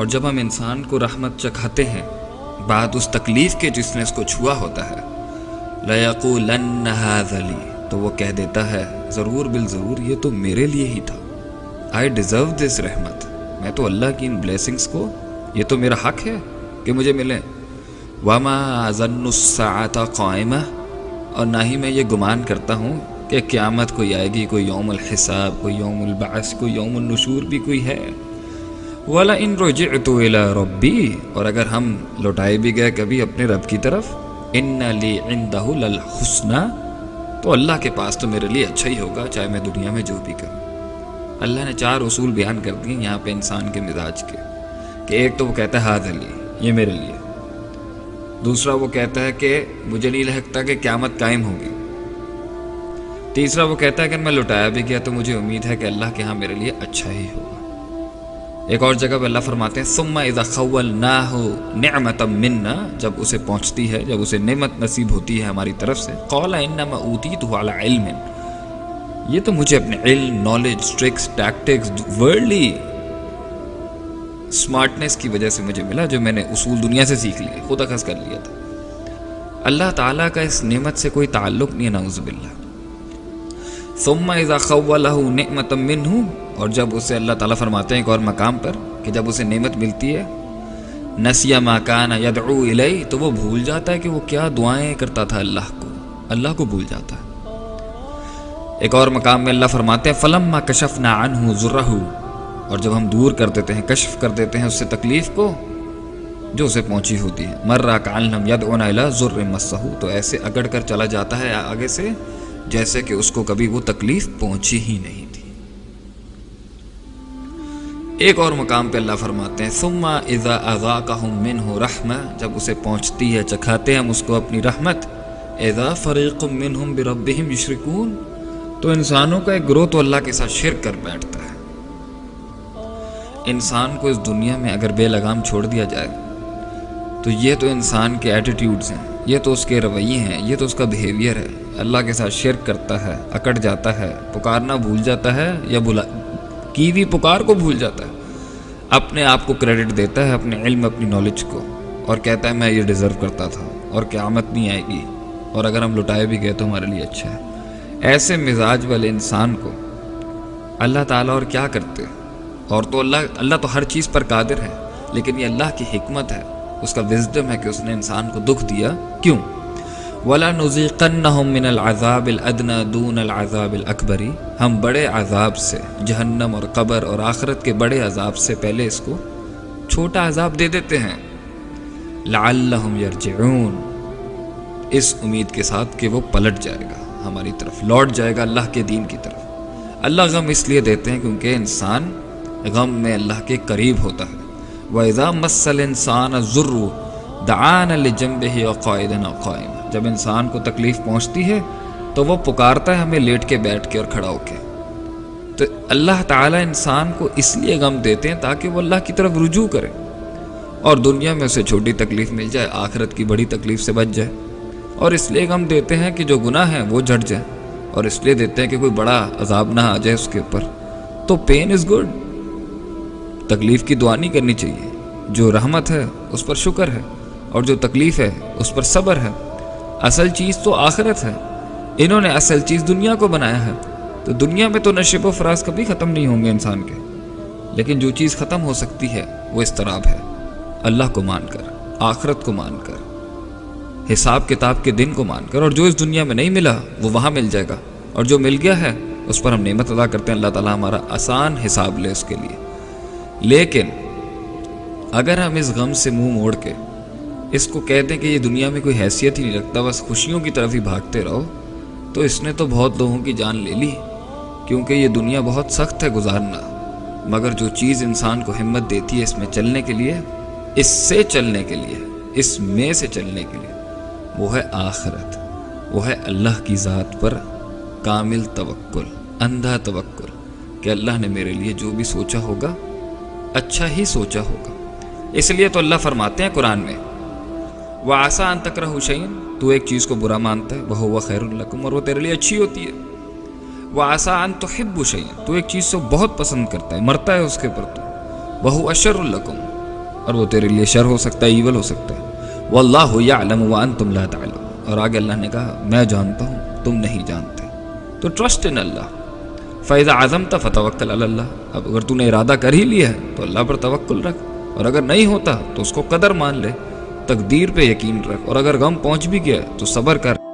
اور جب ہم انسان کو رحمت چکھاتے ہیں بعد اس تکلیف کے جس نے اس کو چھوا ہوتا ہے، لَيَقُولَنَّ هَذَا لِي، تو وہ کہہ دیتا ہے ضرور بالضرور یہ تو میرے لیے ہی تھا. I deserve this رحمت، میں تو اللہ کی ان بلیسنگز کو، یہ تو میرا حق ہے کہ مجھے ملے. وَمَا أَظُنُّ السَّاعَةَ قَائِمَةً، اور نہ ہی میں یہ گمان کرتا ہوں کہ قیامت کوئی آئے گی، کوئی یوم الحساب، کوئی یوم البعث، کوئی یوم النشور بھی کوئی ہے. وَلَئِن رُجِعْتُ إِلَىٰ رَبِّي، اور اگر ہم لوٹائے بھی گئے کبھی اپنے رب کی طرف، إِنَّ لِي عِندَهُ لَلْحُسْنَىٰ، تو اللہ کے پاس تو میرے لیے اچھا ہی ہوگا چاہے میں دنیا میں جو بھی کروں. اللہ نے 4 اصول بیان کر دیے یہاں پہ انسان کے مزاج کے، کہ ایک تو وہ کہتا ہے ہاذا لی، یہ میرے لیے. دوسرا وہ کہتا ہے کہ مجھے نہیں لگتا کہ قیامت قائم ہوگی. تیسرا وہ کہتا ہے کہ میں لوٹایا بھی گیا تو مجھے امید ہے کہ اللہ کے ہاں میرے لیے اچھا ہی ہوگا. ایک اور جگہ پہ اللہ فرماتے ہیں ثم اذا خولناه نعمة منا، جب اسے پہنچتی ہے، جب اسے نعمت نصیب ہوتی ہے ہماری طرف سے، قال انما اوتیته على علم، یہ تو مجھے اپنے علم، نالج، ٹرکس، ٹیکٹکس، ورلڈلی سمارٹنس کی وجہ سے مجھے ملا، جو میں نے اصول دنیا سے سیکھ لیے، خود اخذ کر لیا تھا. اللہ تعالیٰ کا اس نعمت سے کوئی تعلق نہیں ہے، نعوذ باللہ. ثم اذا خوله نعمة منه، اور جب اسے اللہ تعالیٰ فرماتے ہیں ایک اور مقام پر کہ جب اسے نعمت ملتی ہے، نسی ما کان یدعو الیہ، تو وہ بھول جاتا ہے کہ وہ کیا دعائیں کرتا تھا اللہ کو بھول جاتا ہے. ایک اور مقام میں اللہ فرماتے ہیں فلما کشفنا عنہ ضرہ، اور جب ہم دور کر دیتے ہیں، کشف کر دیتے ہیں اس سے تکلیف کو جو اسے پہنچی ہوتی ہے، مر کأن لم یدعنا الی ضر مسہ، تو ایسے اگڑ کر چلا جاتا ہے آگے سے جیسے کہ اس کو کبھی وہ تکلیف پہنچی ہی نہیں تھی. ایک اور مقام پہ اللہ فرماتے ہیں ثم اذا اذاقهم منه رحمہ، جب اسے پہنچتی ہے، چکھاتے ہیں ہم اس کو اپنی رحمت، اذا فریق منهم بربهم یشرکون، تو انسانوں کا ایک گروہ تو اللہ کے ساتھ شرک کر بیٹھتا ہے. انسان کو اس دنیا میں اگر بے لگام چھوڑ دیا جائے تو یہ تو انسان کے ایٹیٹیوڈز ہیں، یہ تو اس کے رویے ہیں، یہ تو اس کا بیہیویئر ہے. اللہ کے ساتھ شرک کرتا ہے، اکڑ جاتا ہے، پکارنا بھول جاتا ہے، یا کی بھی پکار کو بھول جاتا ہے، اپنے آپ کو کریڈٹ دیتا ہے، اپنے علم، اپنی نالج کو، اور کہتا ہے میں یہ ڈیزرو کرتا تھا اور قیامت نہیں آئے گی، اور اگر ہم لٹائے بھی گئے تو ہمارے لیے اچھا ہے. ایسے مزاج والے انسان کو اللہ تعالیٰ اور کیا کرتے، اور تو اللہ تو ہر چیز پر قادر ہے، لیکن یہ اللہ کی حکمت ہے، اس کا وزڈم ہے کہ اس نے انسان کو دکھ دیا. کیوں؟ وَلَنُذِيقَنَّهُم مِّنَ الْعَذَابِ الْأَدْنَىٰ دُونَ الْعَذَابِ الْأَكْبَرِ، ہم بڑے عذاب سے، جہنم اور قبر اور آخرت کے بڑے عذاب سے پہلے اس کو چھوٹا عذاب دے دیتے ہیں. لَعَلَّهُمْ يَرْجِعُونَ، اس امید کے ساتھ کہ وہ پلٹ جائے گا ہماری طرف، لوٹ جائے گا اللہ کے دین کی طرف. اللہ غم اس لیے دیتے ہیں کیونکہ انسان غم میں اللہ کے قریب ہوتا ہے. وَإِذَا مَسَّ الْإِنسَانَ الضُّرُّ دَعَانَ لِجَنبِهِ وَقَاعِدًا أَوْ قَائِمًا، جب انسان کو تکلیف پہنچتی ہے تو وہ پکارتا ہے ہمیں لیٹ کے، بیٹھ کے اور کھڑا ہو کے. تو اللہ تعالیٰ انسان کو اس لیے غم دیتے ہیں تاکہ وہ اللہ کی طرف رجوع کرے، اور دنیا میں اسے چھوٹی تکلیف مل جائے، آخرت کی بڑی تکلیف سے بچ جائے. اور اس لیے غم دیتے ہیں کہ جو گناہ ہیں وہ جھٹ جائیں، اور اس لیے دیتے ہیں کہ کوئی بڑا عذاب نہ آ جائے اس کے اوپر. تو پین از گڈ، تکلیف کی دعا نہیں کرنی چاہیے. جو رحمت ہے اس پر شکر ہے، اور جو تکلیف ہے اس پر صبر ہے. اصل چیز تو آخرت ہے، انہوں نے اصل چیز دنیا کو بنایا ہے. تو دنیا میں تو نشیب و فراز کبھی ختم نہیں ہوں گے انسان کے، لیکن جو چیز ختم ہو سکتی ہے وہ اضطراب ہے. اللہ کو مان کر، آخرت کو مان کر، حساب کتاب کے دن کو مان کر، اور جو اس دنیا میں نہیں ملا وہ وہاں مل جائے گا، اور جو مل گیا ہے اس پر ہم نعمت ادا کرتے ہیں. اللہ تعالیٰ ہمارا آسان حساب لے اس کے لیے. لیکن اگر ہم اس غم سے منہ موڑ کے اس کو کہتے ہیں کہ یہ دنیا میں کوئی حیثیت ہی نہیں رکھتا، بس خوشیوں کی طرف ہی بھاگتے رہو، تو اس نے تو بہت لوگوں کی جان لے لی. کیونکہ یہ دنیا بہت سخت ہے گزارنا، مگر جو چیز انسان کو ہمت دیتی ہے اس میں چلنے کے لیے، اس سے چلنے کے لیے، اس میں سے چلنے کے لیے، وہ ہے آخرت، وہ ہے اللہ کی ذات پر کامل توکل، اندھا توکل کہ اللہ نے میرے لیے جو بھی سوچا ہوگا اچھا ہی سوچا ہوگا. اس لیے تو اللہ فرماتے ہیں قرآن میں وَعَسَىٰ أَن تَكْرَهُوا شَيْئًا، تو ایک چیز کو برا مانتا ہے، وَهُوَ خَيْرٌ لَكُمْ، اور وہ تیرے لیے اچھی ہوتی ہے. وَعَسَىٰ أَن تُحِبُّوا شَيْئًا، تو ایک چیز کو بہت پسند کرتا ہے، مرتا ہے اس کے پر، تو وَهُوَ شَرٌ لَكُمْ، اور وہ تیرے لیے شر ہو سکتا ہے، ایول ہو سکتا ہے۔ واللہ یعلم وانتم لا تعلمون، اور آگے اللہ نے کہا میں جانتا ہوں تم نہیں جانتے، تو ٹرسٹ ان اللہ۔ فَإِذَا عَزَمْتَ فَتَوَكَّلْ عَلَى اللَّهِ، اب اگر تو نے ارادہ کر ہی لیا ہے تو اللہ پر توکل رکھ، اور اگر نہیں ہوتا تو اس کو قدر مان لے، تقدیر پہ یقین رکھ، اور اگر غم پہنچ بھی گیا تو صبر کر۔